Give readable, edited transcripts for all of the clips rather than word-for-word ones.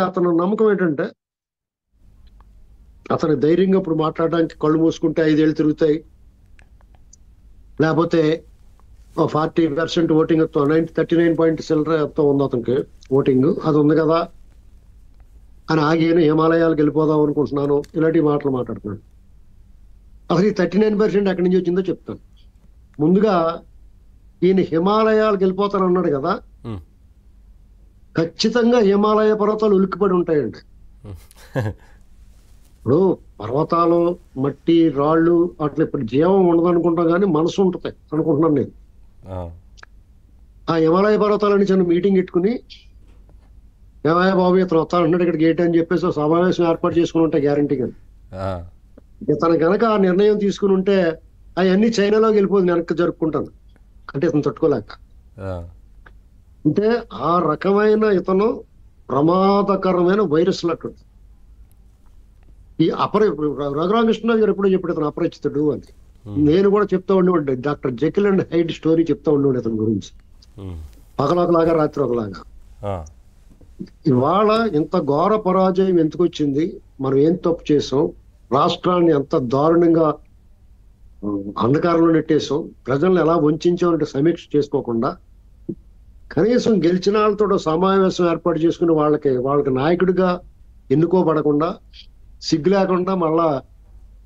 అతను నమ్మకం ఏంటంటే అతను ధైర్యంగా ఇప్పుడు మాట్లాడడానికి కళ్ళు మూసుకుంటే 5 ఏళ్ళు తిరుగుతాయి, లేకపోతే 40% ఓటింగ్ 39 చిల్లరతో ఉంది అతనికి ఓటింగ్, అది ఉంది కదా అని ఆగిన హిమాలయాలకు వెళ్ళిపోదాం అనుకుంటున్నాను, ఇలాంటి మాటలు మాట్లాడుతున్నాడు. అసలు ఈ 39% ఎక్కడి నుంచి వచ్చిందో చెప్తాను. ముందుగా ఈయన హిమాలయాలకు వెళ్ళిపోతాను అన్నాడు కదా, ఖచ్చితంగా హిమాలయ పర్వతాలు ఉలిక్కిపడి ఉంటాయండి. ఇప్పుడు పర్వతాలు, మట్టి, రాళ్ళు అట్లా ఇప్పుడు జీవం ఉండదు అనుకుంటాం, కానీ మనసు ఉంటుంది అనుకుంటున్నాను నేను. ఆ హిమాలయ పర్వతాలని చిన్న మీటింగ్ పెట్టుకుని, ఏమయ్య బాబు ఇతను వస్తానంటున్నాడు ఇక్కడ గేట్ అని చెప్పేసి సమావేశం ఏర్పాటు చేసుకుని ఉంటాయి గ్యారంటీగా. ఇతను కనుక ఆ నిర్ణయం తీసుకుని ఉంటే అవన్నీ చైనాలోకి వెళ్ళిపోతుంది, వెనక్కి జరుపుకుంటాను అంటే ఇతను తట్టుకోలేక. అంటే ఆ రకమైన ఇతను ప్రమాదకరమైన వైరస్ లాంటి ఈ రఘురామకృష్ణరాజు గారు ఎప్పుడో చెప్పాడు ఇతను అపరిచితుడు అని. నేను కూడా చెప్తా ఉండేవాడు, డాక్టర్ జెకిల్ అండ్ హైడ్ స్టోరీ చెప్తా ఉండేవాడు ఇతని గురించి, పగలు ఒకలాగా రాత్రి ఒకలాగా. ఇవాళ ఇంత ఘోర పరాజయం ఎందుకు వచ్చింది, మనం ఏం తప్పు చేసాం, రాష్ట్రాన్ని ఎంత దారుణంగా అంధకారంలో నెట్టేసాం, ప్రజలను ఎలా వంచామంటే సమీక్ష చేసుకోకుండా కనీసం గెలిచిన వాళ్ళతో సమావేశం ఏర్పాటు చేసుకుని వాళ్ళకి నాయకుడిగా ఎన్నుకోబడకుండా, సిగ్గు లేకుండా మళ్ళా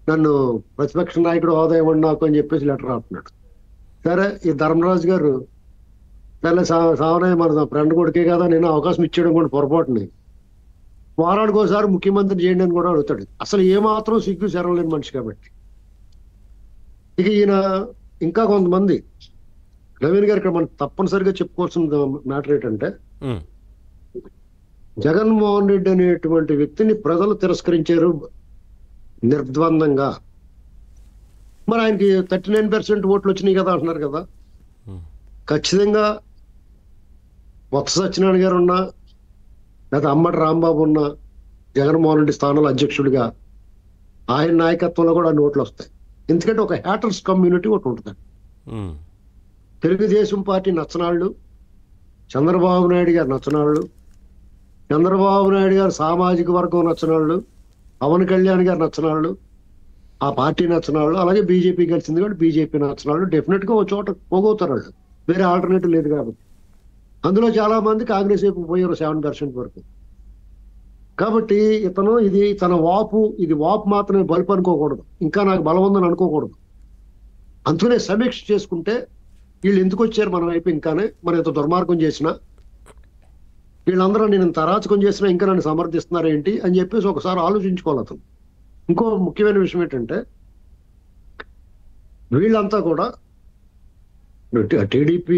నన్ను ప్రతిపక్ష నాయకుడు హోదా ఇవ్వండి నాకు అని చెప్పేసి లెటర్ రాస్తున్నాడు. సరే, ఈ ధర్మరాజు గారు సరే సావనయ్య మన ఫ్రెండ్ కొడుకే కదా, నేను అవకాశం ఇచ్చేయడం కూడా పొరపాటుని, వారానికోసారి ముఖ్యమంత్రి చేయండి అని కూడా అడుగుతాడు. అసలు ఏమాత్రం సిగ్గు శరం లేని మనిషి కాబట్టి. ఇక ఈయన ఇంకా కొంతమంది, నవీన్ గారు ఇక్కడ మనం తప్పనిసరిగా చెప్పుకోవాల్సిన మ్యాటర్ ఏంటంటే, జగన్మోహన్ రెడ్డి అనేటువంటి వ్యక్తిని ప్రజలు తిరస్కరించారు నిర్ద్వందంగా. మరి ఆయనకి 39% ఓట్లు వచ్చినాయి కదా అంటున్నారు కదా. ఖచ్చితంగా బొత్స సత్యనారాయణ గారు ఉన్నా, లేదా అమ్మటి రాంబాబు ఉన్నా, జగన్మోహన్ రెడ్డి స్థానంలో అధ్యక్షుడిగా ఆయన నాయకత్వంలో కూడా అన్ని ఓట్లు వస్తాయి. ఎందుకంటే ఒక హ్యాటర్స్ కమ్యూనిటీ ఒకటి ఉంటుంది. తెలుగుదేశం పార్టీ నచ్చనాళ్ళు, చంద్రబాబు నాయుడు గారు నచ్చనాళ్ళు, చంద్రబాబు నాయుడు గారు సామాజిక వర్గం నచ్చనాళ్ళు, పవన్ కళ్యాణ్ గారు నచ్చనాళ్ళు, ఆ పార్టీ నచ్చనాళ్ళు, అలాగే బీజేపీ కలిసింది కాబట్టి బీజేపీ నచ్చనాళ్ళు డెఫినెట్ గా ఒక చోట పోగవుతారు వాళ్ళు, వేరే ఆల్టర్నేటివ్ లేదు కాబట్టి. అందులో చాలా మంది కాంగ్రెస్ వైపు పోయారు 7% వరకు. కాబట్టి ఇతను ఇది తన వాపు, ఇది వాపు మాత్రమే బలుపు అనుకోకూడదు, ఇంకా నాకు బలం ఉందని అనుకోకూడదు. అందుకనే సమీక్ష చేసుకుంటే వీళ్ళు ఎందుకు వచ్చారు మన వైపు, ఇంకానే మనం ఇంత దుర్మార్గం చేసినా, వీళ్ళందరూ నేను ఇంత అరాచకం చేసినా ఇంకా నన్ను సమర్థిస్తున్నారు ఏంటి అని చెప్పేసి ఒకసారి ఆలోచించుకోవాలి అతను. ఇంకో ముఖ్యమైన విషయం ఏంటంటే, వీళ్ళంతా కూడా టీడీపీ